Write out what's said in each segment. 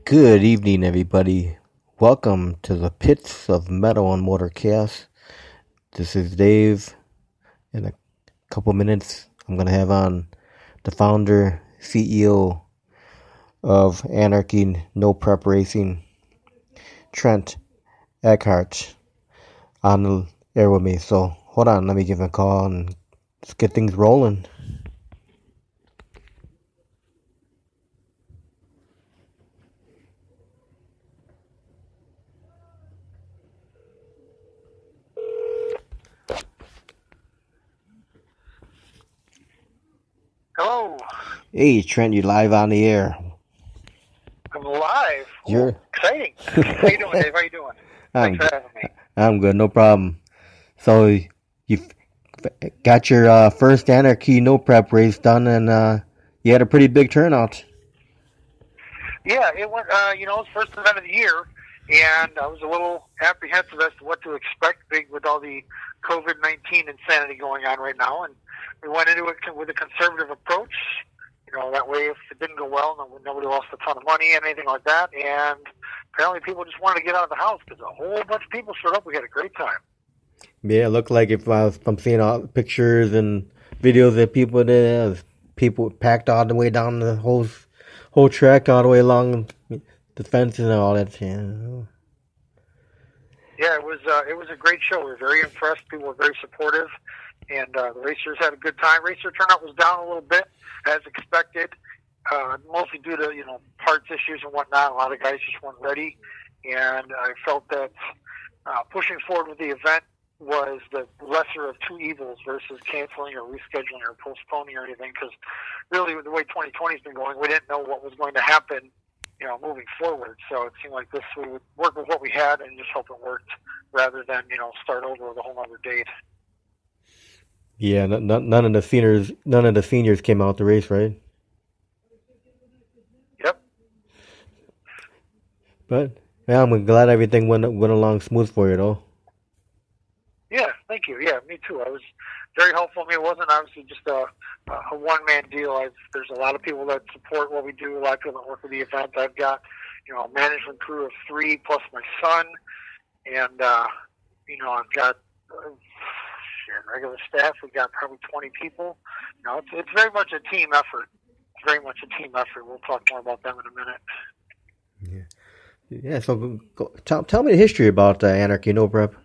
Good evening, everybody. Welcome to the Pits of Metal and Mortar Chaos. This is Dave. In a couple minutes, I'm going to have on the founder, CEO of Anarchy No Prep Racing, Trent Eckhardt, on the air with me. So hold on, let me give him a call and let's get things rolling. Hello. Hey, Trent, you live on the air. I'm live. Ooh, You're exciting. How you doing, Dave? How you doing? I'm Thanks for good. having me. I'm good, no problem. So you got your first Anarchy No Prep race done, and you had a pretty big turnout. Yeah, it went. It was first event of the year, and I was a little apprehensive as to what to expect, big with all the COVID-19 insanity going on right now. And we went into it with a conservative approach. That way, if it didn't go well, nobody lost a ton of money and anything like that. And apparently, people just wanted to get out of the house because a whole bunch of people showed up. We had a great time. Yeah, it looked like if I'm seeing all the pictures and videos that people did, people packed all the way down the whole track, all the way along the fences and all that. Yeah. Yeah, it was a great show. We were very impressed. People were very supportive, and the racers had a good time. Racer turnout was down a little bit, as expected, mostly due to parts issues and whatnot. A lot of guys just weren't ready, and I felt that pushing forward with the event was the lesser of two evils versus canceling or rescheduling or postponing or anything. Because really, with the way 2020 has been going, we didn't know what was going to happen moving forward. So it seemed like we would work with what we had and just hope it worked rather than, start over with a whole other date. Yeah, none of the seniors came out to race, right? Yep. But yeah, I'm glad everything went along smooth for you, though. Yeah, thank you. Yeah, me too. I was very helpful. I mean, it wasn't obviously just a one-man deal. There's a lot of people that support what we do, a lot of people that work with the event. I've got, a management crew of 3 plus my son, and, I've got regular staff. We've got probably 20 people. It's very much a team effort. It's very much a team effort. We'll talk more about them in a minute. Yeah, so tell me the history about Anarchy No Prep.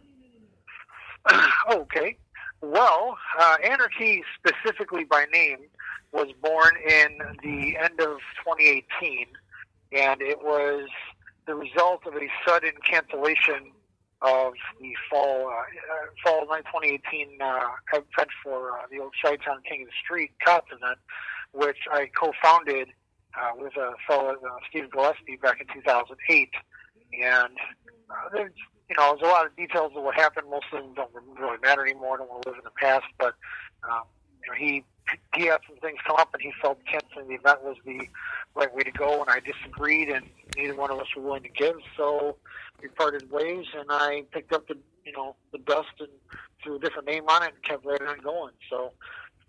Okay. Well, Anarchy, specifically by name, was born in the end of 2018, and it was the result of a sudden cancellation of the fall 2018 event for the old Chi-Town King of the Street Cops event, which I co-founded with a fellow, Steve Gillespie, back in 2008. And there's there's a lot of details of what happened. Most of them don't really matter anymore. I don't want to live in the past, but um, he had some things come up, and he felt canceling the event was the right way to go, and I disagreed, and neither one of us were willing to give. So we parted ways, and I picked up the dust and threw a different name on it and kept right on going. So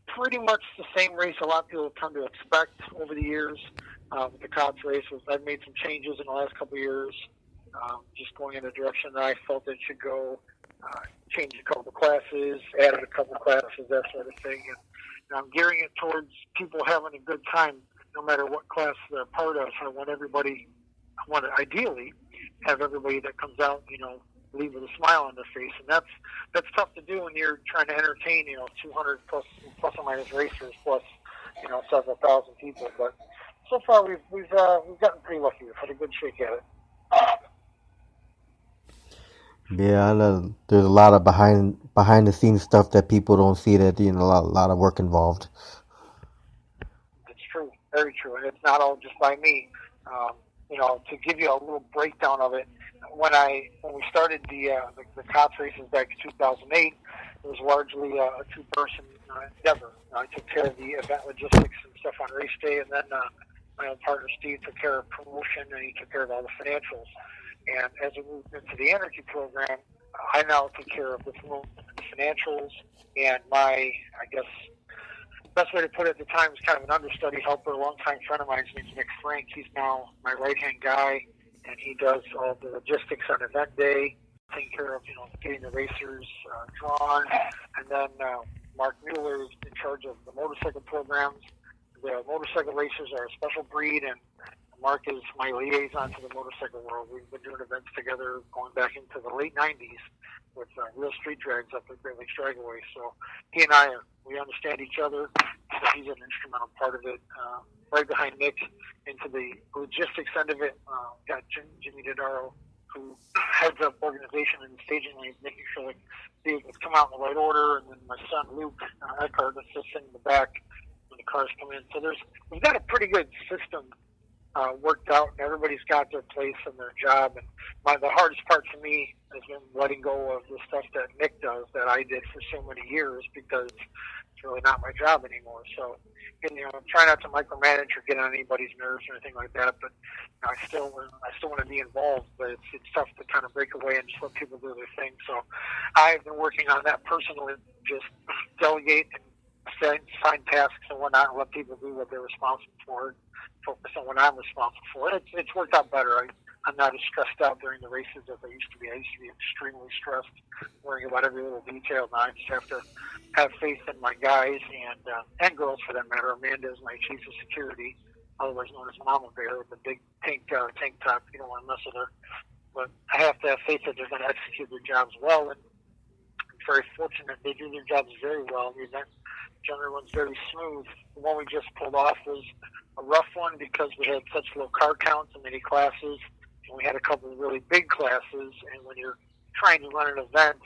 pretty much the same race a lot of people have come to expect over the years with the cops race. I've made some changes in the last couple of years, just going in a direction that I felt it should go. Changed a couple of classes, added a couple of classes, that sort of thing. And I'm gearing it towards people having a good time no matter what class they're part of. I want to ideally have everybody that comes out, leave with a smile on their face. And that's tough to do when you're trying to entertain, 200 plus or minus racers plus, several thousand people. But so far we've gotten pretty lucky. We've had a good shake at it. Yeah, I know there's a lot of behind the scenes stuff that people don't see. That a lot of work involved. It's true, very true, and it's not all just by me. To give you a little breakdown of it, when we started the cops races back in 2008, it was largely a two-person endeavor. I took care of the event logistics and stuff on race day, and then my own partner Steve took care of promotion, and he took care of all the financials. And as we moved into the Anarchy program, I now take care of the financials and my, I guess, best way to put it at the time was kind of an understudy helper, a longtime friend of mine. His name's Nick Frank. He's now my right-hand guy, and he does all the logistics on event day, taking care of, getting the racers drawn. And then Mark Mueller is in charge of the motorcycle programs. The motorcycle racers are a special breed, and Mark is my liaison to the motorcycle world. We've been doing events together going back into the late 90s with real street drags up at Great Lakes Dragway. So he and we understand each other. So he's an instrumental part of it. Right behind Nick, into the logistics end of it, got Jimmy Dodaro, who heads up organization and staging lanes, making sure that vehicles come out in the right order. And then my son Luke Eckhardt assists in the back when the cars come in. So we've got a pretty good system worked out, and everybody's got their place and their job. And the hardest part for me has been letting go of the stuff that Nick does that I did for so many years, because it's really not my job anymore. So, try not to micromanage or get on anybody's nerves or anything like that. But I still want to be involved. But it's tough to kind of break away and just let people do their thing. So, I've been working on that personally, just delegate and assign tasks and whatnot, and let people do what they're responsible for. Focus on what I'm responsible for. It's worked out better. I'm not as stressed out during the races as I used to be. I used to be extremely stressed, worrying about every little detail. Now I just have to have faith in my guys and girls, for that matter. Amanda is my chief of security, otherwise known as Mama Bear, with the big pink tank top. You don't want to mess with her. But I have to have faith that they're going to execute their jobs well, and I'm very fortunate they do their jobs very well. The event generally runs very smooth. The one we just pulled off was a rough one because we had such low car counts and many classes, and we had a couple of really big classes. And when you're trying to run an event,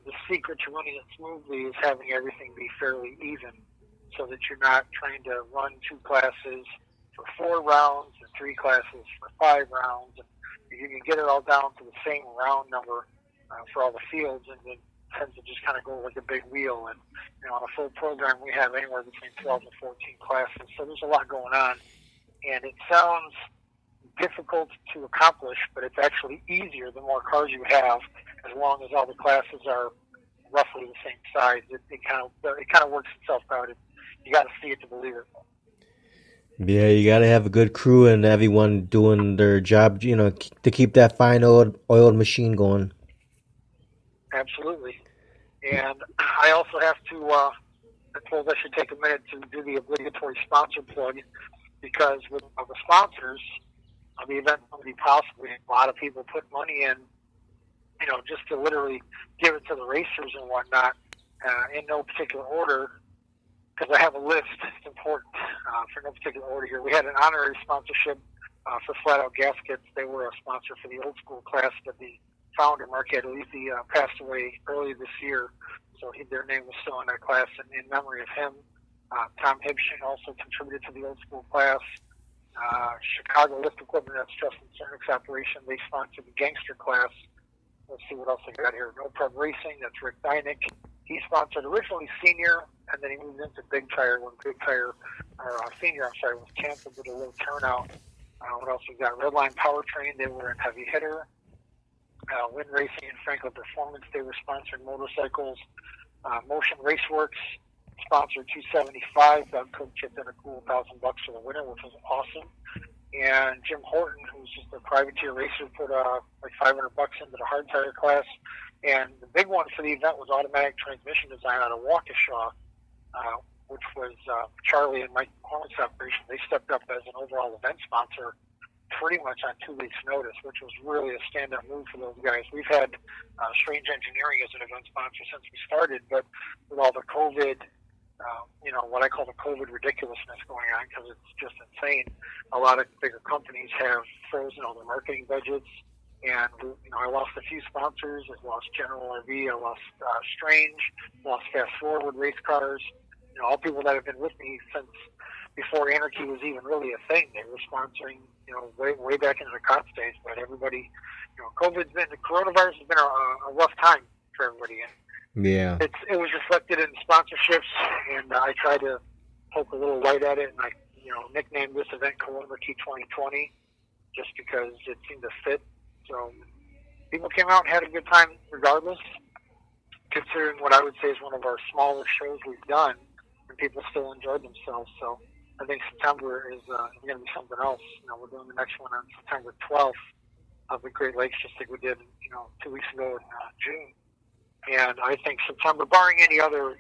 the secret to running it smoothly is having everything be fairly even, so that you're not trying to run 2 classes for 4 rounds and 3 classes for 5 rounds. And you can get it all down to the same round number for all the fields, and it tends to just kind of go like a big wheel. And on a full program, we have anywhere between 12 and 14 classes, so there's a lot going on. And it sounds difficult to accomplish, but it's actually easier the more cars you have, as long as all the classes are roughly the same size. It kind of works itself out. You got to see it to believe it. Yeah, you got to have a good crew and everyone doing their job, to keep that fine oiled machine going. Absolutely. And I also have to, I suppose I should take a minute to do the obligatory sponsor plug, because with the sponsors, the event will be possible. A lot of people put money in, just to literally give it to the racers and whatnot, in no particular order, because I have a list. It's important for no particular order here. We had an honorary sponsorship for Flat Out Gaskets. They were a sponsor for the old school class, but the founder, Mark Adelithi, passed away early this year, so their name was still in that class. And in memory of him, Tom Hibshin also contributed to the old school class. Chicago Lift Equipment, that's Justin Cernick's operation, they sponsored the gangster class. Let's see what else I got here. No Prep Racing, that's Rick Dynick. He sponsored originally senior, and then he moved into big tire when senior, was canceled, did a little turnout. What else we got? Redline Powertrain, they were in heavy hitter. Wind Racing and Franklin Performance, they were sponsoring motorcycles. Motion Raceworks sponsored 275. Doug Cook chipped in a cool $1,000 for the winner, which was awesome. And Jim Horton, who's just a privateer racer, put like $500 into the hard tire class. And the big one for the event was automatic transmission design out of Waukesha, which was Charlie and Mike McCormick's operation. They stepped up as an overall event sponsor pretty much on 2 weeks' notice, which was really a stand-up move for those guys. We've had Strange Engineering as an event sponsor since we started, but with all the COVID, what I call the COVID ridiculousness going on, because it's just insane. A lot of bigger companies have frozen all their marketing budgets, and I lost a few sponsors. I lost General RV, I lost Strange, lost Fast Forward Race Cars. All people that have been with me since before Anarchy was even really a thing. They were sponsoring, way back into the COT days. But everybody, the coronavirus has been a rough time for everybody. And yeah, it was reflected in sponsorships, and I tried to poke a little light at it, and I, nicknamed this event Coronavirus 2020, just because it seemed to fit. So people came out and had a good time regardless, considering what I would say is one of our smaller shows we've done. In people still enjoyed themselves. So I think September is going to be something else. We're doing the next one on September 12th of the Great Lakes, just like we did, 2 weeks ago in June. And I think September, barring any other,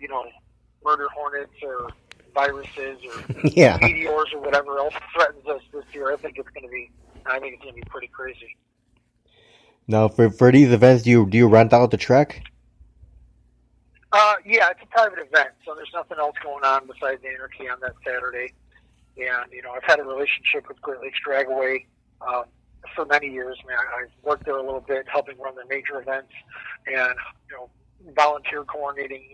murder hornets or viruses or Yeah. meteors or whatever else threatens us this year, I think it's going to be pretty crazy. Now, for these events, do you rent out the track? Yeah, it's a private event, so there's nothing else going on besides the Anarchy on that Saturday. And, I've had a relationship with Great Lakes Dragaway for many years. I mean, I've worked there a little bit, helping run their major events and, volunteer coordinating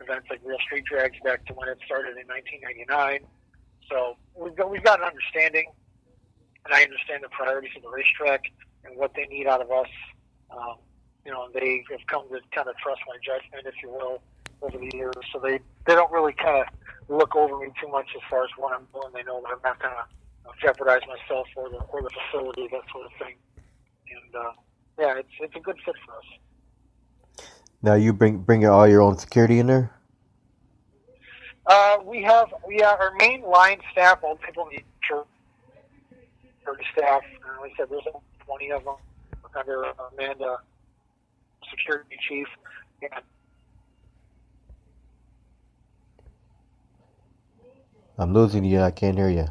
events like Real Street Drags back to when it started in 1999. So we've got an understanding, and I understand the priorities of the racetrack and what they need out of us. They have come to kind of trust my judgment, if you will, over the years. So they don't really kind of look over me too much as far as what I'm doing. They know that I'm not going to jeopardize myself or the facility, that sort of thing. And yeah, it's a good fit for us. Now you bring all your own security in there? We have our main line staff. All people need church staff. Like I said, there's 20 of them under Amanda, security chief. And I'm losing you. I can't hear you.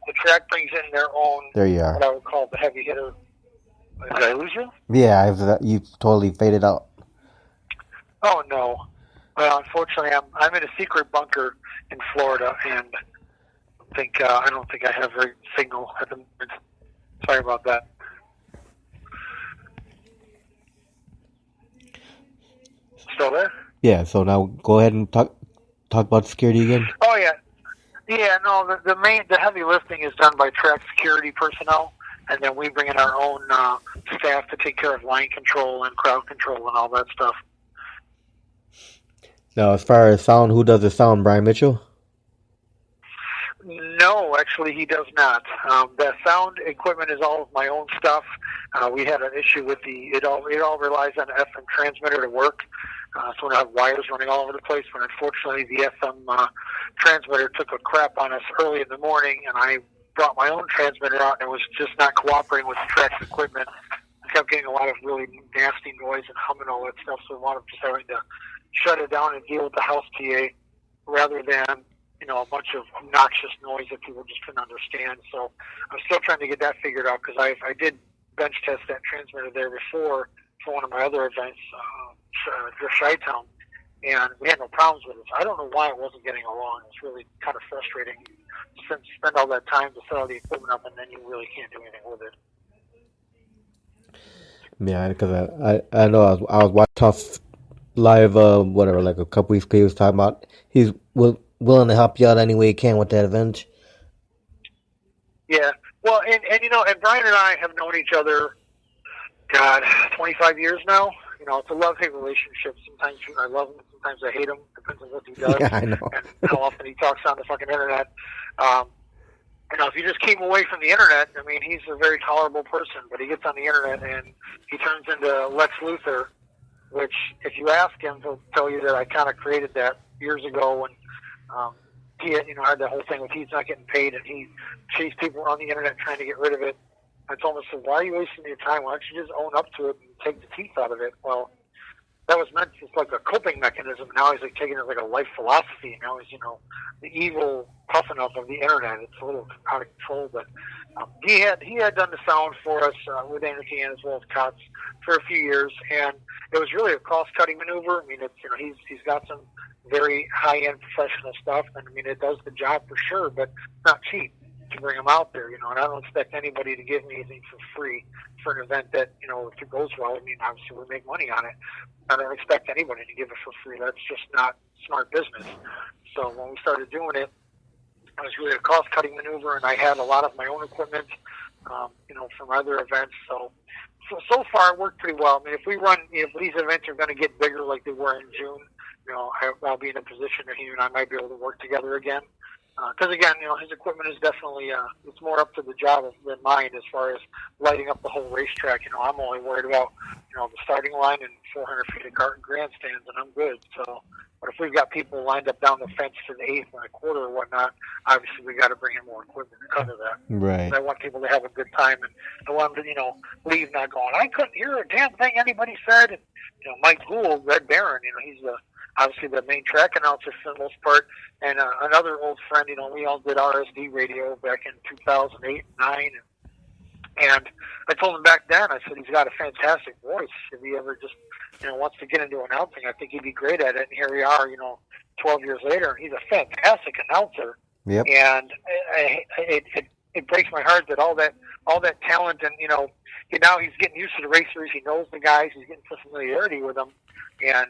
the track brings in their own. There you are. What I would call the heavy hitter. Did I lose you? Yeah, you totally faded out. Oh no. Well, unfortunately, I'm in a secret bunker in Florida, and I don't think I have very good signal at the moment. Sorry about that. Still there? Yeah. So now go ahead and talk about security again. Oh yeah. Yeah, no, the heavy lifting is done by track security personnel, and then we bring in our own staff to take care of line control and crowd control and all that stuff. Now, as far as sound, who does the sound? Brian Mitchell? No, actually, he does not. The sound equipment is all of my own stuff. We had an issue with it all relies on an FM transmitter to work. So we have wires running all over the place. But unfortunately, the FM transmitter took a crap on us early in the morning, and I brought my own transmitter out, and it was just not cooperating with the track's equipment. I kept getting a lot of really nasty noise and humming all that stuff, so we wound up just having to shut it down and deal with the house PA rather than a bunch of obnoxious noise that people just couldn't understand. So I'm still trying to get that figured out, because I did bench test that transmitter there before for one of my other events, Chi-Town, and we had no problems with it. So I don't know why it wasn't getting along. It's really kind of frustrating. You spend all that time to set all the equipment up, and then you really can't do anything with it. Yeah, because I know I was watching Tough live, like a couple weeks ago. He was talking about he's willing to help you out any way he can with that event. Yeah, well, and Brian and I have known each other, 25 years now. It's a love-hate relationship. Sometimes I love him, sometimes I hate him. Depends on what he does. Yeah, I know. And how often he talks on the fucking internet. If you just keep him away from the internet, I mean, he's a very tolerable person. But he gets on the internet and he turns into Lex Luthor, which, if you ask him, he'll tell you that I kind of created that years ago when he had the whole thing with he's not getting paid, and he chased people on the internet trying to get rid of it. I told him, I said, why are you wasting your time? Why don't you just own up to it and take the teeth out of it? Well, that was meant just like a coping mechanism. Now he's like taking it like a life philosophy. Now he's, the evil puffing up of the internet. It's a little out of control, but he had done the sound for us with Anarchy and as well as Cots for a few years, and it was really a cost-cutting maneuver. I mean, it's he's got some very high-end professional stuff, and I mean, it does the job for sure, but it's not cheap to bring them out there, and I don't expect anybody to give me anything for free for an event that, if it goes well, I mean, obviously we make money on it. I don't expect anybody to give it for free. That's just not smart business. So when we started doing it, it was really a cost-cutting maneuver, and I had a lot of my own equipment, from other events. So far it worked pretty well. I mean, if these events are going to get bigger like they were in June, I'll be in a position that he and I might be able to work together again. Because again, his equipment is definitely it's more up to the job than mine as far as lighting up the whole racetrack. I'm only worried about the starting line and 400 feet of cart and grandstands, and I'm good. So But if we've got people lined up down the fence to the eighth and a quarter or whatnot, obviously we got to bring in more equipment to cover that. Right. And I want people to have a good time, and I want them to, leave not going, I couldn't hear a damn thing anybody said. And, Mike Gould, Red Baron, he's obviously the main track announcer for the most part, and another old friend, we all did RSD radio back in 2008 and 9, and I told him back then, I said, he's got a fantastic voice. If he ever just, wants to get into announcing, I think he'd be great at it. And here we are, 12 years later, and he's a fantastic announcer. Yep. And it breaks my heart that all that talent, and now he's getting used to the racers. He knows the guys. He's getting some familiarity with them. And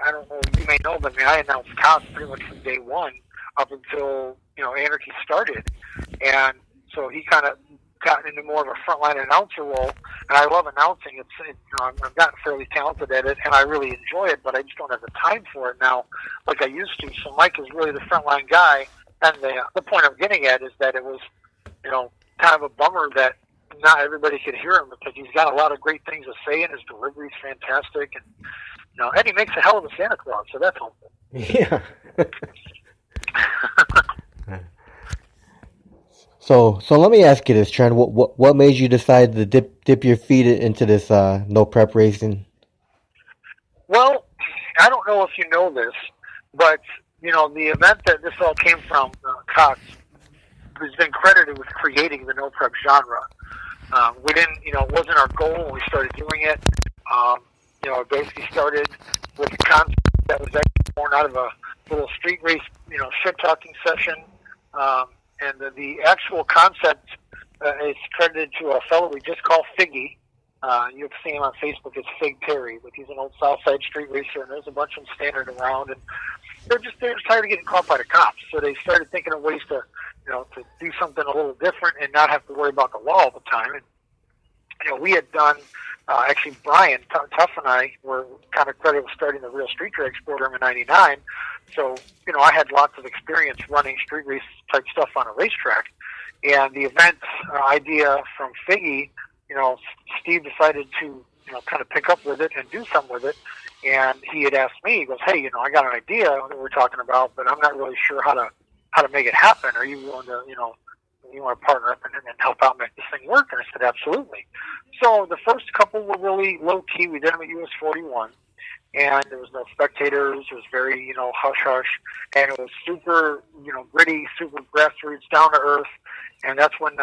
I don't know, you may know, but I announced cops pretty much from day one up until Anarchy started, and so he kind of gotten into more of a frontline announcer role. And I love announcing. I've gotten fairly talented at it, and I really enjoy it. But I just don't have the time for it now, like I used to. So Mike is really the frontline guy. And the point I'm getting at is that it was, kind of a bummer that not everybody could hear him, because he's got a lot of great things to say, and his delivery's fantastic, and he makes a hell of a Santa Claus, so that's helpful. Yeah. So let me ask you this, Trent. What made you decide to dip your feet into this no prep racing? Well, I don't know if you know this, but the event that this all came from, Cox, has been credited with creating the no prep genre. We didn't, it wasn't our goal when we started doing it. It basically started with a concept that was actually born out of a little street race, shit talking session. And the actual concept is credited to a fellow we just call Figgy. You'll see him on Facebook as Fig Terry, but he's an old Southside street racer, and there's a bunch of them standing around, and they're just tired of getting caught by the cops. So they started thinking of ways to do something a little different and not have to worry about the law all the time. And we had done, actually Brian Tuff and I were kind of credited with starting the Real Street Drag program in '99. So I had lots of experience running street race type stuff on a racetrack. And the event idea from Figgy, Steve decided to kind of pick up with it and do something with it. And he had asked me, he goes, hey, I got an idea that we're talking about, but I'm not really sure how to make it happen. Are you willing to, you want to partner up and help out make this thing work? And I said, absolutely. So the first couple were really low key. We did them at US 41, and there was no spectators. It was very, hush hush, and it was super, gritty, super grassroots, down to earth. And that's when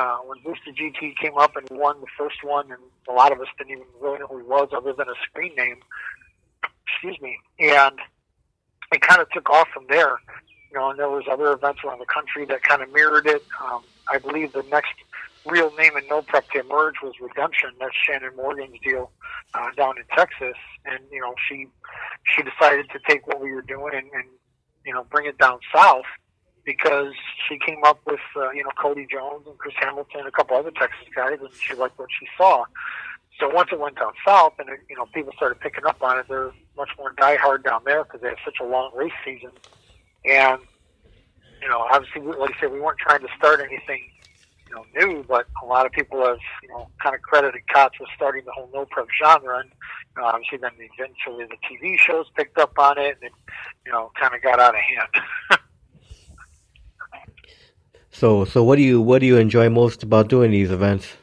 Boosted GT came up and won the first one, and a lot of us didn't even really know who he was other than a screen name. Excuse me. And it kind of took off from there. And there was other events around the country that kind of mirrored it. I believe the next real name in No Prep to emerge was Redemption. That's Shannon Morgan's deal down in Texas. And, she decided to take what we were doing and bring it down south, because she came up with, Cody Jones and Chris Hamilton, a couple other Texas guys, and she liked what she saw. So once it went down south and, people started picking up on it, they're much more diehard down there because they have such a long race season. And, obviously, like I said, we weren't trying to start anything, new, but a lot of people have, kind of credited Cots with starting the whole no prep genre. And, obviously, then eventually the TV shows picked up on it, and it, kind of got out of hand. So what do you enjoy most about doing these events?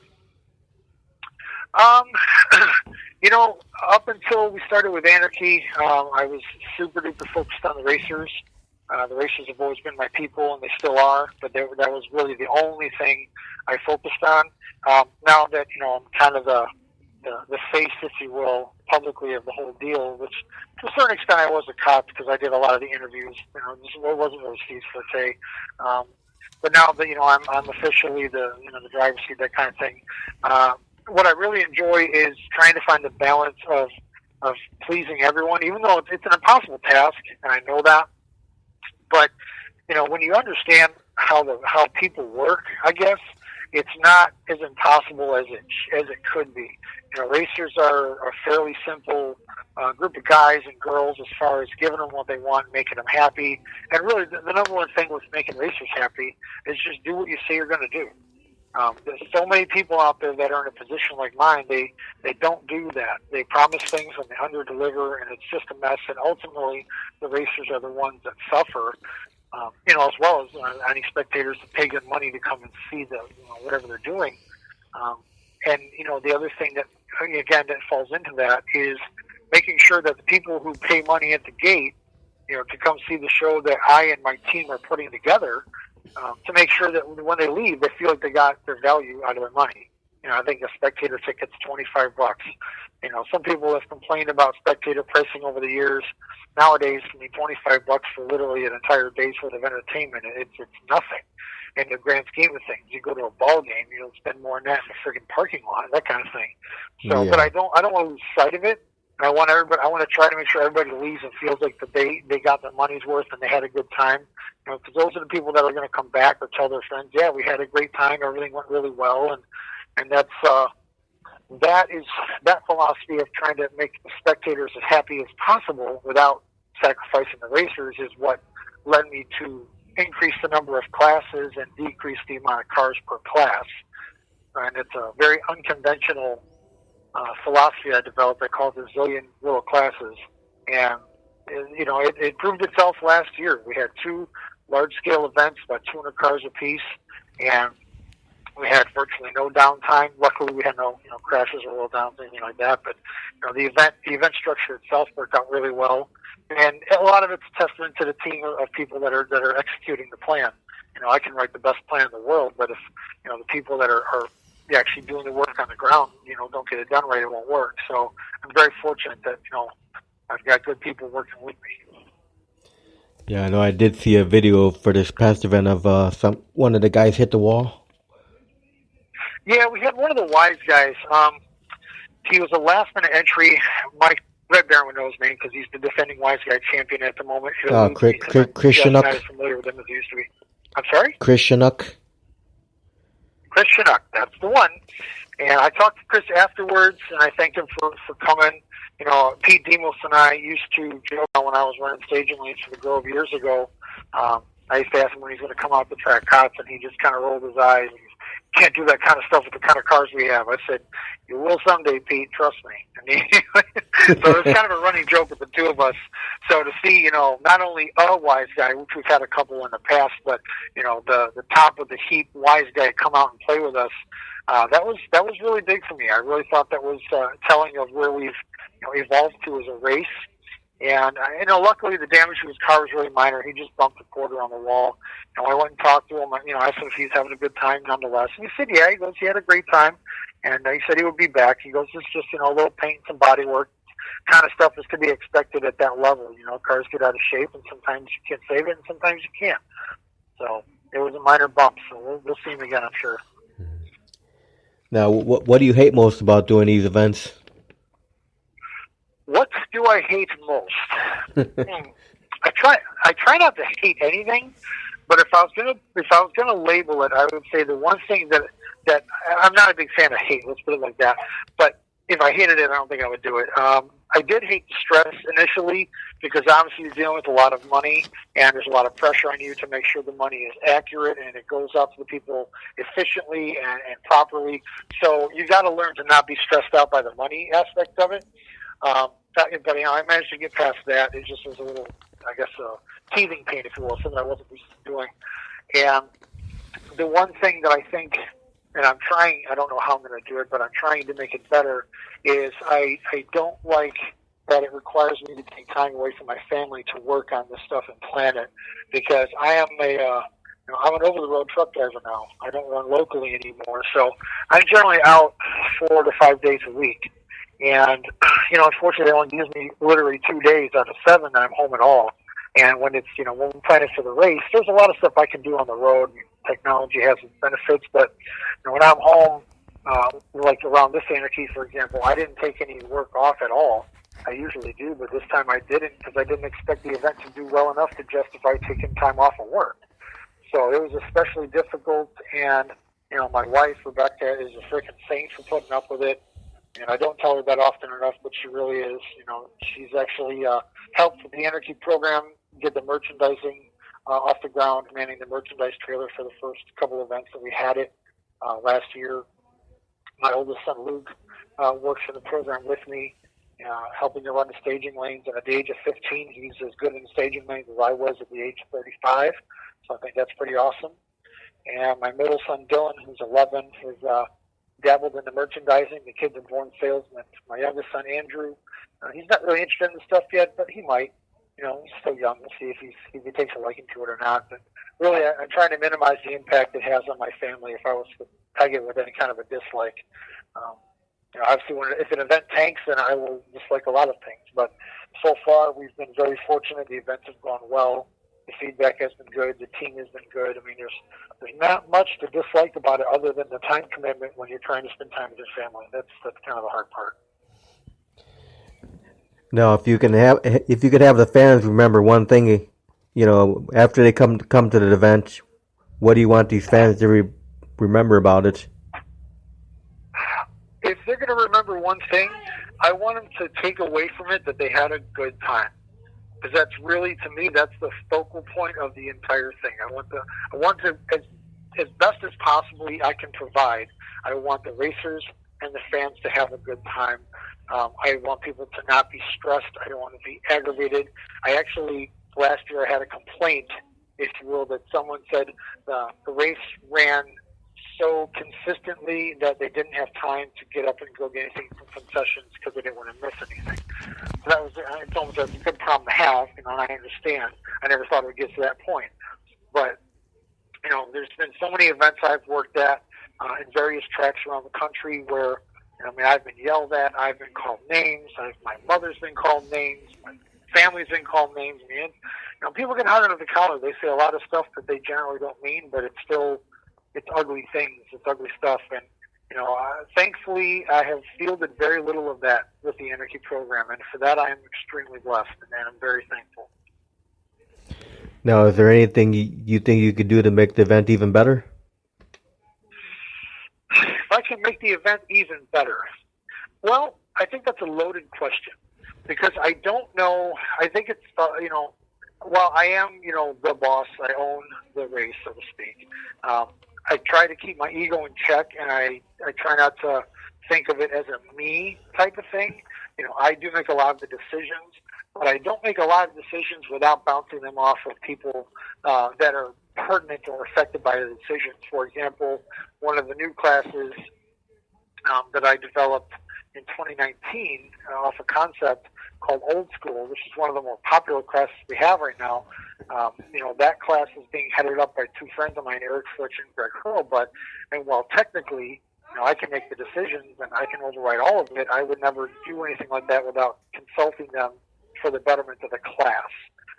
Up until we started with Anarchy, I was super duper focused on the racers. The racers have always been my people, and they still are, but that was really the only thing I focused on. Now that, I'm kind of the face, if you will, publicly of the whole deal, which to a certain extent I was a cop because I did a lot of the interviews. This wasn't really Steve's forte. But now that, I'm officially the driver's seat, that kind of thing. What I really enjoy is trying to find the balance of pleasing everyone, even though it's an impossible task, and I know that. But when you understand how people work, I guess it's not as impossible as it could be. Racers are a fairly simple group of guys and girls as far as giving them what they want, making them happy. And really, the number one thing with making racers happy is just do what you say you're going to do. There's so many people out there that are in a position like mine. They don't do that. They promise things and they under-deliver, and it's just a mess. And ultimately, the racers are the ones that suffer. As well as any spectators that pay good money to come and see whatever they're doing. And the other thing that again that falls into that is making sure that the people who pay money at the gate, to come see the show that I and my team are putting together, to make sure that when they leave, they feel like they got their value out of their money. I think a spectator ticket's $25. Some people have complained about spectator pricing over the years. Nowadays, $25 for literally an entire day's worth of entertainment, it's nothing in the grand scheme of things. You go to a ball game, you'll spend more than that in a friggin' parking lot, that kind of thing. So, Yeah. but I don't want to lose sight of it. I want to try to make sure everybody leaves and feels like that they got their money's worth and they had a good time. Because those are the people that are going to come back or tell their friends, yeah, we had a great time, everything went really well, and that's that philosophy of trying to make the spectators as happy as possible without sacrificing the racers is what led me to increase the number of classes and decrease the amount of cars per class. And it's a very unconventional philosophy I developed. I call it a zillion little classes. And, it proved itself last year. We had 2 large-scale events, about 200 cars apiece, and we had virtually no downtime. Luckily, we had no crashes or roll downs, anything like that. But the event structure itself worked out really well, and a lot of it's a testament to the team of people that are executing the plan. I can write the best plan in the world, but if the people that are actually doing the work on the ground, don't get it done right, it won't work. So I'm very fortunate that I've got good people working with me. Yeah, I know. I did see a video for this past event of one of the guys hit the wall. Yeah, we had one of the wise guys. He was a last-minute entry. Mike Red Baron would know his name because he's the defending wise guy champion at the moment. Christian I'm not as familiar with him as he used to be. I'm sorry? Christian Christian, that's the one. And I talked to Chris afterwards, and I thanked him for coming. Pete Demos and I used to joke when I was running staging lanes for the Grove years ago. I used to ask him when he's going to come out the track cots, and he just kind of rolled his eyes. Can't do that kind of stuff with the kind of cars we have. I said, you will someday, Pete, trust me. So it's kind of a running joke with the two of us. So to see, not only a wise guy, which we've had a couple in the past, but, the top of the heap wise guy come out and play with us, that was really big for me. I really thought that was telling of where we've evolved to as a race. And, luckily the damage to his car was really minor. He just bumped a quarter on the wall. I went and talked to him. I asked him if he was having a good time nonetheless. And he said, yeah. He goes, he had a great time. And he said he would be back. He goes, it's just, a little paint and some body work. Kind of stuff is to be expected at that level. Cars get out of shape, and sometimes you can save it, and sometimes you can't. So it was a minor bump. So we'll see him again, I'm sure. Now, what do you hate most about doing these events? What do I hate most? I try not to hate anything, but if I was gonna label it, I would say the one thing that I'm not a big fan of hate. Let's put it like that. But if I hated it, I don't think I would do it. I did hate the stress initially because obviously you're dealing with a lot of money and there's a lot of pressure on you to make sure the money is accurate and it goes out to the people efficiently and properly. So you got to learn to not be stressed out by the money aspect of it. But I managed to get past that. It just was a little, I guess, teething pain, if you will, something I wasn't used to doing. And the one thing that I think, and I'm trying, I don't know how I'm going to do it, but I'm trying to make it better, is I don't like that it requires me to take time away from my family to work on this stuff and plan it, because I am I'm an over-the-road truck driver now. I don't run locally anymore, so I'm generally out 4 to 5 days a week. And, unfortunately, they only gives me literally 2 days out of 7 that I'm home at all. And when it's, when we're planning for the race, there's a lot of stuff I can do on the road. Technology has its benefits, but when I'm home, like around this Anarchy, for example, I didn't take any work off at all. I usually do, but this time I didn't because I didn't expect the event to do well enough to justify taking time off of work. So it was especially difficult, and, my wife, Rebecca, is a freaking saint for putting up with it. And I don't tell her that often enough, but she really is. She's actually helped with the Anarchy program, did the merchandising off the ground, manning the merchandise trailer for the first couple events that we had it. Last year, my oldest son Luke works in the program with me, helping to run the staging lanes. And at the age of 15, he's as good in the staging lanes as I was at the age of 35. So I think that's pretty awesome. And my middle son Dylan, who's 11, has dabbled in the merchandising. The kid's a born salesman. My youngest son Andrew, he's not really interested in the stuff yet, but he might. He's still young. We'll see if he takes a liking to it or not. But really, I'm trying to minimize the impact it has on my family if I was to peg it with any kind of a dislike. Obviously, if an event tanks, then I will dislike a lot of things. But so far, we've been very fortunate. The events have gone well. The feedback has been good. The team has been good. I mean, there's not much to dislike about it other than the time commitment when you're trying to spend time with your family. That's kind of the hard part. Now, if you could have the fans remember one thing, after they come to the event, what do you want these fans to remember about it? If they're going to remember one thing, I want them to take away from it that they had a good time. Because that's really, to me, that's the focal point of the entire thing. I want to, as best as possibly I can provide, I want the racers and the fans to have a good time. I want people to not be stressed. I don't want to be aggravated. Last year I had a complaint, if you will, that someone said the race ran so consistently that they didn't have time to get up and go get anything from concessions because they didn't want to miss anything. So it's almost a good problem to have, and I understand. I never thought it would get to that point. But, there's been so many events I've worked at in various tracks around the country where, I've been yelled at, I've been called names, my mother's been called names, my family's been called names. People get hot under the collar. They say a lot of stuff that they generally don't mean, but it's ugly things, it's ugly stuff. And, thankfully, I have fielded very little of that with the Anarchy program, and for that I am extremely blessed, and I'm very thankful. Now, is there anything you think you could do to make the event even better? If I can make the event even better, well, I think that's a loaded question, because I don't know. I think it's, while I am, the boss, I own the race, so to speak. I try to keep my ego in check, and I try not to think of it as a me type of thing. I do make a lot of the decisions, but I don't make a lot of decisions without bouncing them off of people that are pertinent or affected by the decisions. For example, one of the new classes that I developed in 2019 off a concept called Old School, which is one of the more popular classes we have right now. That class is being headed up by two friends of mine, Eric Fritch and Greg Hurlbutt. And while technically, I can make the decisions and I can override all of it, I would never do anything like that without consulting them for the betterment of the class.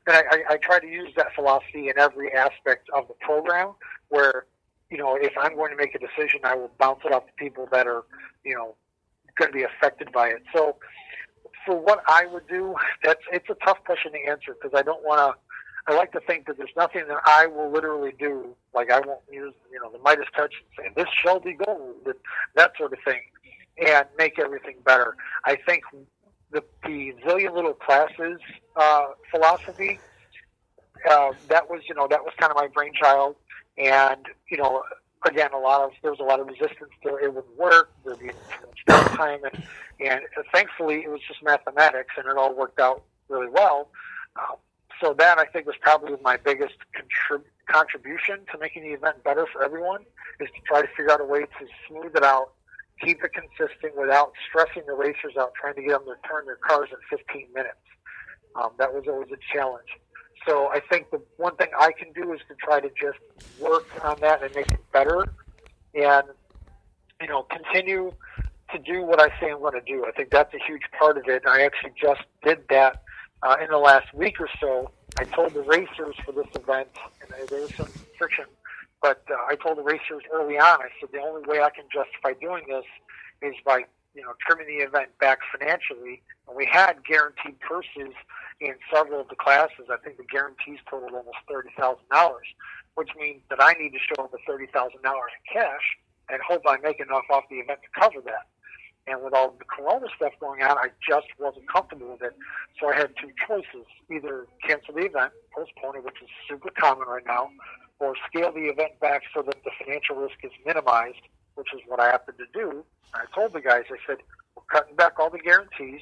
And I try to use that philosophy in every aspect of the program where, if I'm going to make a decision, I will bounce it off the people that are, going to be affected by it. So for what I would do, it's a tough question to answer, because I like to think that there's nothing that I will literally do, like I won't use, the Midas touch and say, this shall be gold, that sort of thing, and make everything better. I think the zillion little classes philosophy, that was kind of my brainchild. And, again, there was a lot of resistance to it. It wouldn't work. There'd be too much time. And thankfully, it was just mathematics, and it all worked out really well. So that, I think, was probably my biggest contribution to making the event better for everyone, is to try to figure out a way to smooth it out, keep it consistent without stressing the racers out, trying to get them to turn their cars in 15 minutes. That was always a challenge. So I think the one thing I can do is to try to just work on that and make it better, and continue to do what I say I'm going to do. I think that's a huge part of it. I actually just did that in the last week or so. I told the racers for this event, and there was some friction, but I told the racers early on, I said the only way I can justify doing this is by trimming the event back financially. And we had guaranteed purses in several of the classes. I think the guarantees totaled almost $30,000, which means that I need to show up with $30,000 in cash and hope I make enough off the event to cover that. And with all the corona stuff going on, I just wasn't comfortable with it. So I had two choices: either cancel the event, postpone it, which is super common right now, or scale the event back so that the financial risk is minimized, which is what I happened to do. I told the guys, I said, we're cutting back all the guarantees,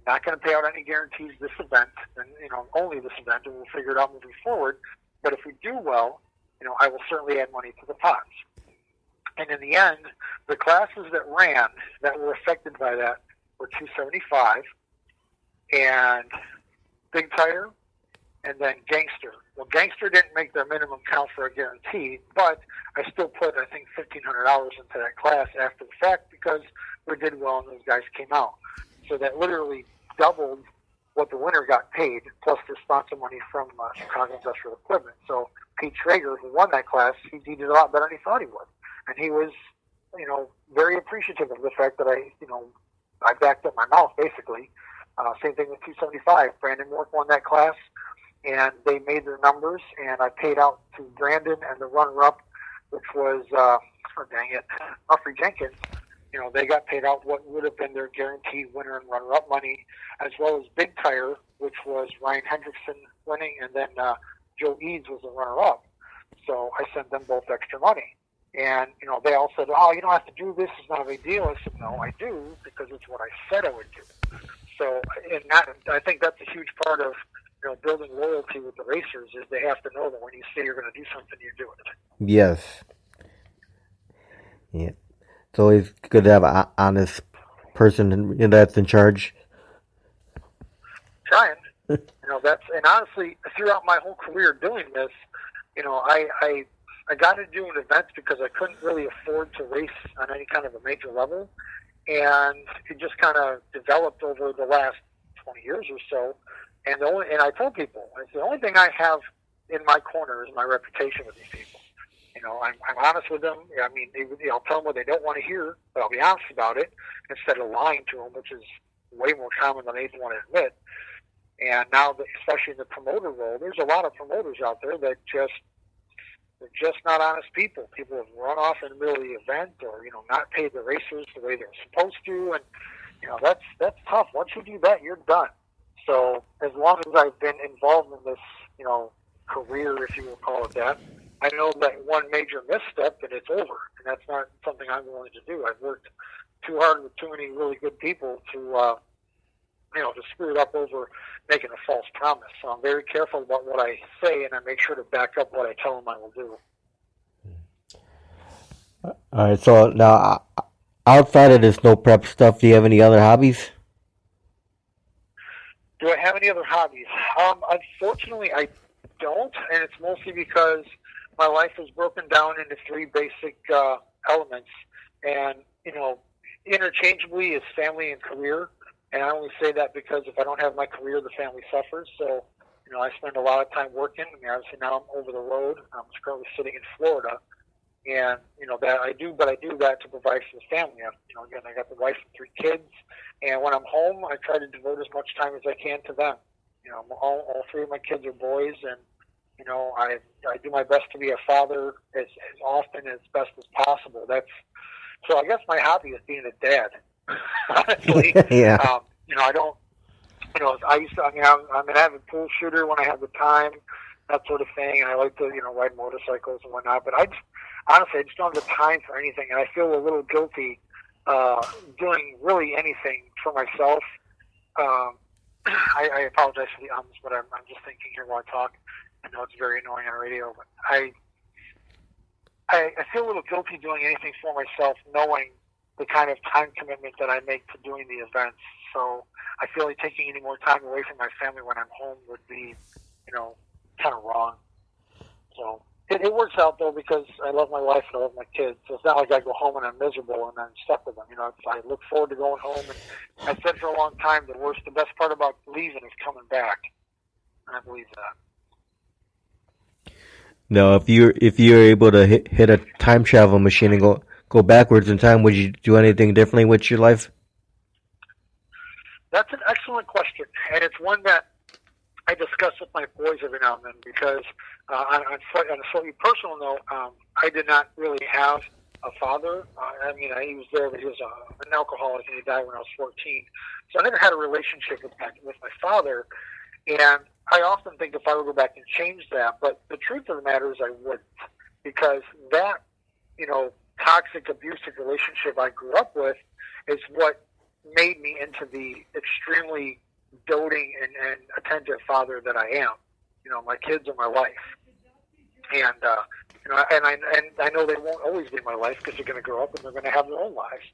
not going to pay out any guarantees this event, and only this event, and we'll figure it out moving forward. But if we do well, I will certainly add money to the pots. And in the end, the classes that ran that were affected by that were 275 and Big Tire, and then Gangster. Well, Gangster didn't make their minimum count for a guarantee, but I still put, I think, $1,500 into that class after the fact because we did well and those guys came out. So that literally doubled what the winner got paid, plus the sponsor money from Chicago Industrial Equipment. So Pete Traeger, who won that class, he did a lot better than he thought he would. And he was, very appreciative of the fact that I backed up my mouth, basically. Same thing with 275. Brandon Work won that class, and they made their numbers, and I paid out to Brandon and the runner-up, which was, Humphrey Jenkins. They got paid out what would have been their guaranteed winner and runner-up money, as well as Big Tire, which was Ryan Hendrickson winning, and then Joe Eads was the runner-up. So I sent them both extra money. And, they all said, oh, you don't have to do this. It's not a big deal. I said, no, I do, because it's what I said I would do. So I think that's a huge part of, building loyalty with the racers is they have to know that when you say you're going to do something, you do it. Yes. Yeah. It's always good to have an honest person that's in charge. Trying. And honestly, throughout my whole career doing this, I got into doing events because I couldn't really afford to race on any kind of a major level. And it just kind of developed over the last 20 years or so. And I told people, it's the only thing I have in my corner is my reputation with these people. I'm honest with them. I mean, I'll tell them what they don't want to hear, but I'll be honest about it instead of lying to them, which is way more common than they want to admit. And now, especially in the promoter role, there's a lot of promoters out there that they're just not honest people. People have run off in the middle of the event or, not paid the racers the way they're supposed to. And, that's tough. Once you do that, you're done. So as long as I've been involved in this, career, if you will call it that, I know that one major misstep and it's over. And that's not something I'm willing to do. I've worked too hard with too many really good people to screw it up over making a false promise. So I'm very careful about what I say, and I make sure to back up what I tell them I will do. All right, so now, outside of this no prep stuff, do you have any other hobbies? Do I have any other hobbies? Unfortunately, I don't, and it's mostly because my life is broken down into three basic elements, and, interchangeably is family and career. And I only say that because if I don't have my career, the family suffers. So, I spend a lot of time working. I mean, obviously now I'm over the road. I'm currently sitting in Florida. And, that I do that to provide for the family. Again, I got the wife and 3 kids. And when I'm home, I try to devote as much time as I can to them. All 3 of my kids are boys. And, I do my best to be a father as often as best as possible. So I guess my hobby is being a dad. Honestly, yeah. I don't, I'm an avid pool shooter when I have the time, that sort of thing, and I like to, ride motorcycles and whatnot, but I just don't have the time for anything, and I feel a little guilty doing really anything for myself. I apologize for the ums, but I'm just thinking here while I talk. I know it's very annoying on radio, but I feel a little guilty doing anything for myself, knowing the kind of time commitment that I make to doing the events. So I feel like taking any more time away from my family when I'm home would be, kind of wrong. So it works out, though, because I love my wife and I love my kids. So it's not like I go home and I'm miserable and I'm stuck with them. I look forward to going home. And I said for a long time, the best part about leaving is coming back. And I believe that. Now, if you're able to hit a time travel machine and go backwards in time, would you do anything differently with your life? That's an excellent question, and it's one that I discuss with my boys every now and then because on a slightly personal note, I did not really have a father. He was there, but he was an alcoholic, and he died when I was 14. So I never had a relationship with my father, And I often think if I would go back and change that, but the truth of the matter is I wouldn't, because that, toxic, abusive relationship I grew up with is what made me into the extremely doting and attentive father that I am. My kids are my life, and I know they won't always be my life because they're going to grow up and they're going to have their own lives.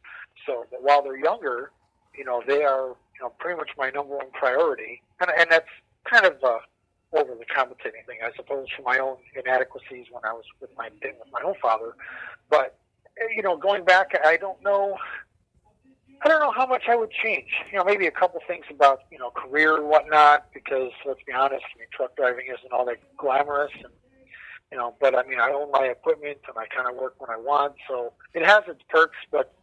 So, but while they're younger, they are pretty much my number one priority, and that's kind of over the compensating thing, I suppose, for my own inadequacies when I was with my own father. But going back, I don't know how much I would change. Maybe a couple things about career and whatnot, because let's be honest, truck driving isn't all that glamorous, and but I own my equipment and I kind of work when I want, so it has its perks. But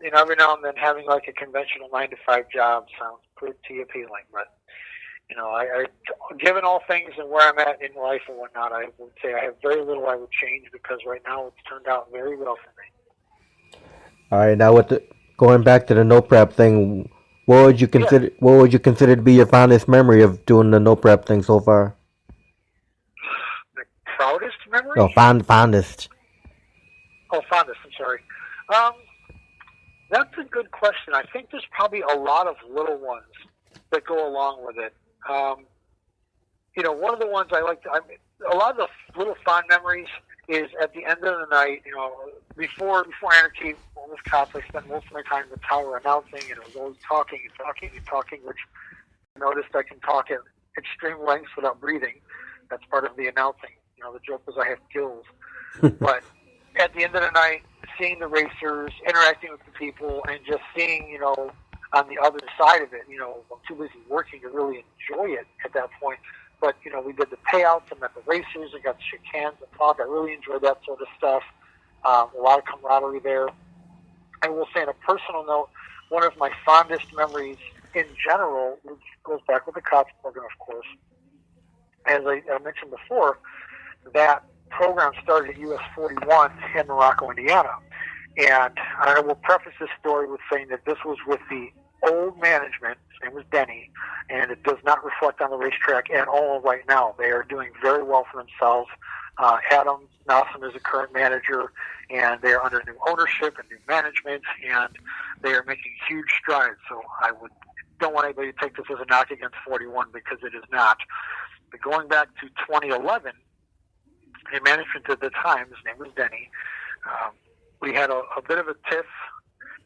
every now and then having like a conventional 9-to-5 job sounds pretty appealing. But I given all things and where I'm at in life and whatnot, I would say I have very little I would change, because right now it's turned out very well for me. All right, now going back to the no prep thing, what would you consider? Yeah. What would you consider to be your fondest memory of doing the no prep thing so far? The proudest No, memory? fondest. Oh, fondest. I'm sorry. That's a good question. I think there's probably a lot of little ones that go along with it. One of the ones I like a lot of the little fond memories is at the end of the night, before Anarchy was cops, I spent most of my time in the tower announcing, and it was always talking and talking and talking, which I noticed I can talk at extreme lengths without breathing. That's part of the announcing. The joke was I have gills. But at the end of the night, seeing the racers, interacting with the people, and just seeing, on the other side of it, I'm too busy working to really enjoy it at that point. But, we did the payouts and met the racers and got to shake hands and talk. I really enjoyed that sort of stuff. A lot of camaraderie there. I will say on a personal note, one of my fondest memories in general, which goes back with the COPS program, of course, as I mentioned before, that program started at US 41 in Morocco, Indiana. And I will preface this story with saying that this was with the old management. His name was Denny, and it does not reflect on the racetrack at all right now. They are doing very well for themselves. Adam Nelson is a current manager, and they are under new ownership and new management, and they are making huge strides. So I don't want anybody to take this as a knock against 41, because it is not. But going back to 2011, the management at the time, his name was Denny, we had a bit of a tiff,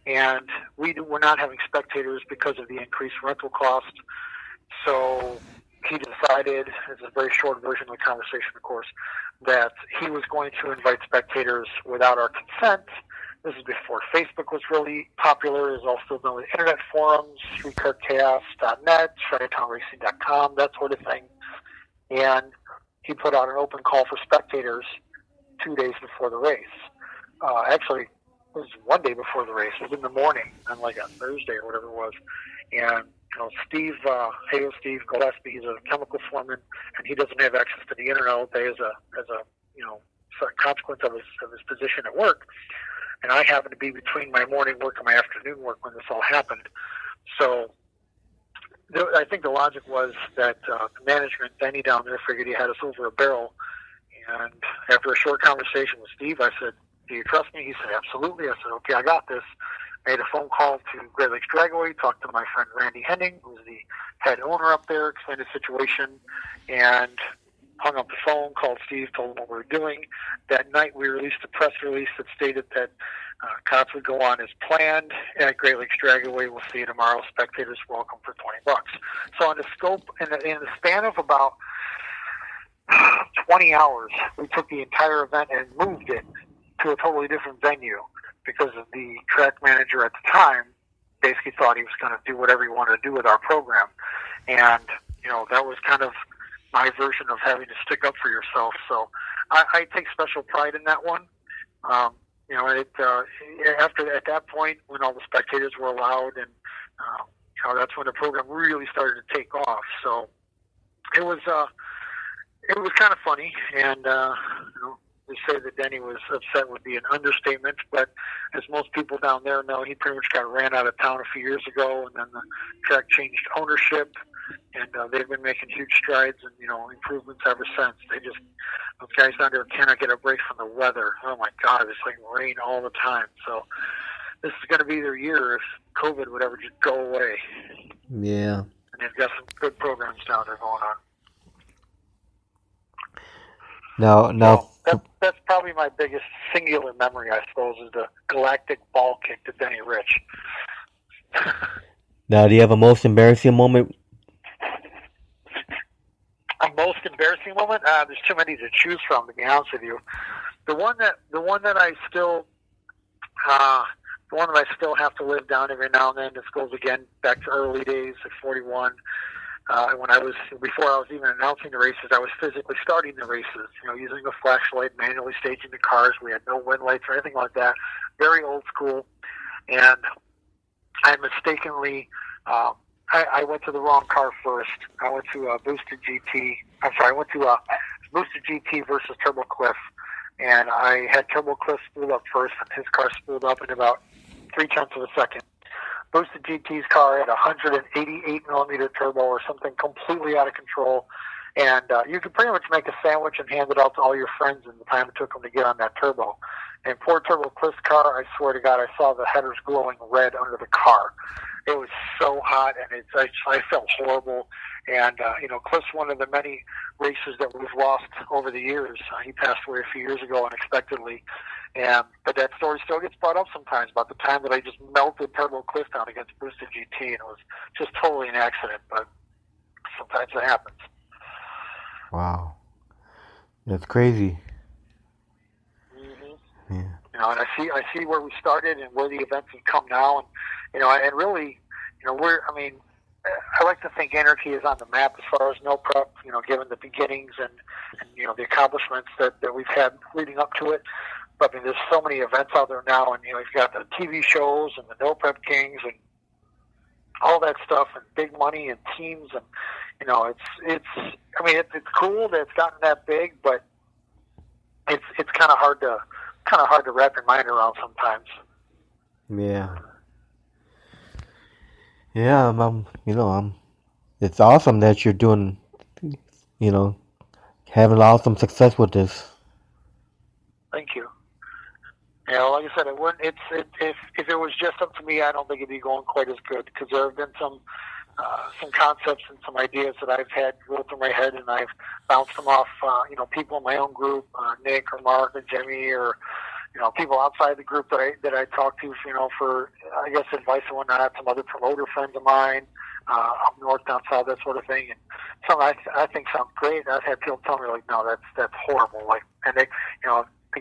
and we were not having spectators because of the increased rental cost. So he decided, it's a very short version of the conversation, of course, that he was going to invite spectators without our consent. This is before Facebook was really popular. It was also known as internet forums, streetcarchaos.net, shuttertownracing.com, that sort of thing. And he put out an open call for spectators 2 days before the race. Actually, it was one day before the race. It was in the morning on like a Thursday or whatever it was. And Steve Gillespie, he's a chemical foreman, and he doesn't have access to the internet all day as a consequence of his position at work. And I happened to be between my morning work and my afternoon work when this all happened. So I think the logic was that the management, Denny down there, figured he had us over a barrel. And after a short conversation with Steve, I said, "Do you trust me?" He said, "Absolutely." I said, "Okay, I got this." Made a phone call to Great Lakes Dragway, talked to my friend Randy Henning, who's the head owner up there, explained the situation, and hung up the phone, called Steve, told him what we were doing. That night we released a press release that stated that cops would go on as planned at Great Lakes Dragway. We'll see you tomorrow. Spectators welcome for $20. So in the scope, in the span of about 20 hours, we took the entire event and moved it to a totally different venue, because of the track manager at the time basically thought he was going to do whatever he wanted to do with our program. And, that was kind of my version of having to stick up for yourself. So I take special pride in that one. At that point, when all the spectators were allowed, and that's when the program really started to take off. So it was kind of funny, and to say that Denny was upset would be an understatement, but as most people down there know, he pretty much got ran out of town a few years ago, and then the track changed ownership, and they've been making huge strides and improvements ever since. Those guys down there cannot get a break from the weather. Oh my God, it's like rain all the time. So this is going to be their year if COVID would ever just go away. Yeah. And they've got some good programs down there going on. Now, that's probably my biggest singular memory, I suppose, is the galactic ball kick to Denny Rich. Now, do you have a most embarrassing moment? A most embarrassing moment? There's too many to choose from, to be honest with you. The one that I still have to live down every now and then. This goes again back to early days, like 41. Before I was even announcing the races, I was physically starting the races, using a flashlight, manually staging the cars. We had no wind lights or anything like that. Very old school. And I mistakenly, I went to the wrong car first. I went to Boosted GT. I went to Boosted GT versus Turbo Cliff. And I had Turbo Cliff spool up first, and his car spooled up in about 0.3 of a second. Boosted GT's car had a 188 millimeter turbo or something completely out of control. And you could pretty much make a sandwich and hand it out to all your friends in the time it took them to get on that turbo. And poor Turbo Cliff's car, I swear to God, I saw the headers glowing red under the car. It was so hot, and I felt horrible. And, Cliff's one of the many racers that we've lost over the years. He passed away a few years ago unexpectedly. But that story still gets brought up sometimes about the time that I just melted Turbo Cliff down against Boosted GT, and it was just totally an accident, but sometimes it happens. Wow. That's crazy. Mm-hmm. Yeah. And I see where we started and where the events have come now, and really, I like to think Anarchy is on the map as far as no prep, given the beginnings and the accomplishments that we've had leading up to it. But there's so many events out there now, and you've got the TV shows and the No Prep Kings and all that stuff, and big money and teams, and it's cool that it's gotten that big, but it's kind of hard to wrap your mind around sometimes. Yeah. Yeah, it's awesome that you're doing, having awesome success with this. Thank you. Like I said, it wouldn't. If it was just up to me, I don't think it'd be going quite as good, because there have been some concepts and some ideas that I've had go through my head, and I've bounced them off, people in my own group, Nick or Mark or Jimmy, or people outside the group that I talk to, for I guess advice and whatnot. Some other promoter friends of mine, up north, down south, that sort of thing, and something I think sounds great. I've had people tell me like, no, that's horrible, and they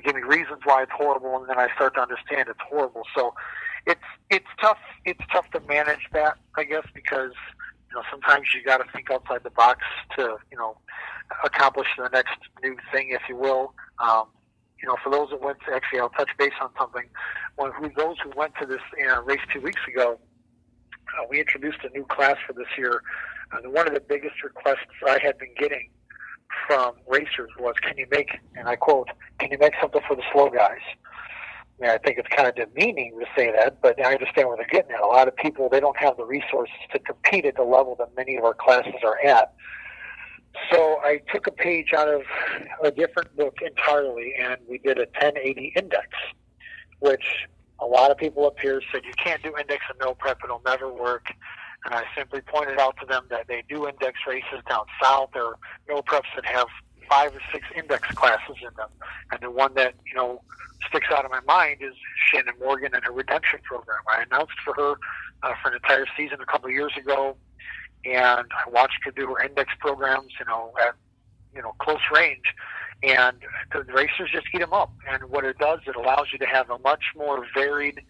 give me reasons why it's horrible, and then I start to understand it's horrible. So it's tough. It's tough to manage that, I guess, because sometimes you got to think outside the box to accomplish the next new thing, if you will. For those that went to, actually, I'll touch base on something. Those who went to this race 2 weeks ago, we introduced a new class for this year. One of the biggest requests I had been getting from racers was, can you make something for the slow guys? I think it's kind of demeaning to say that, but I understand where they're getting at. A lot of people, they don't have the resources to compete at the level that many of our classes are at. So I took a page out of a different book entirely, and we did a 1080 index, which a lot of people up here said, you can't do index and no prep, it'll never work. And I simply pointed out to them that they do index races down south. There are no preps that have 5 or 6 index classes in them. And the one that, sticks out of my mind is Shannon Morgan and her redemption program. I announced for her for an entire season a couple of years ago, and I watched her do her index programs, at close range. And the racers just eat them up. And what it does, it allows you to have a much more varied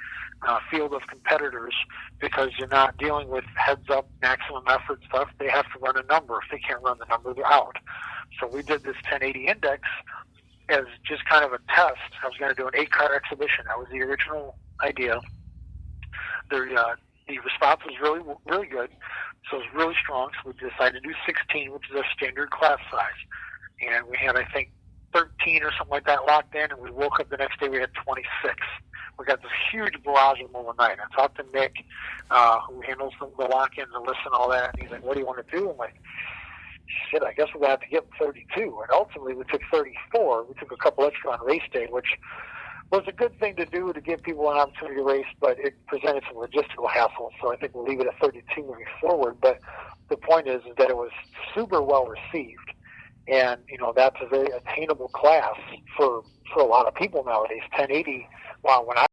field of competitors, because you're not dealing with heads-up, maximum effort stuff. They have to run a number. If they can't run the number, they're out. So we did this 1080 index as just kind of a test. I was going to do an 8-car exhibition. That was the original idea. The response was really, really good. So it was really strong. So we decided to do 16, which is our standard class size. And we had, I think, 13 or something like that locked in, and we woke up the next day, we had 26. We got this huge barrage of them overnight. I talked to Nick, who handles the lock-in, the list and all that, and he's like, what do you want to do? I'm like, shit, I guess we're going to have to get 32. And ultimately, we took 34. We took a couple extra on race day, which was a good thing to do to give people an opportunity to race, but it presented some logistical hassle. So I think we'll leave it at 32 moving forward. But the point is that it was super well received. And, you know, that's a very attainable class for a lot of people nowadays. 1080, wow, when I